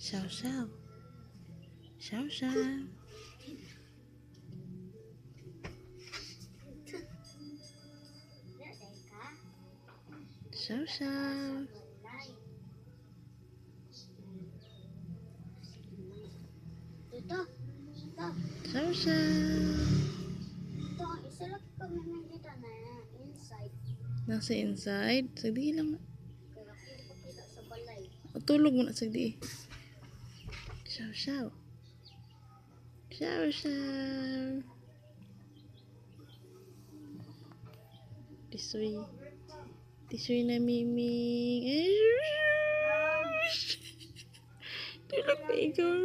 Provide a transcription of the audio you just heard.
Shaw shaw. Shaw shaw. Shaw shaw. Shaw shaw. Isalap kami ng dito na inside. Nasa inside. Sagdi lang. Kaya kita sa balay. Tulog mo na sagdi. Shaw shaw. Shaw shaw. Tisoy. Tisoy na miming. Tulog pa ikaw.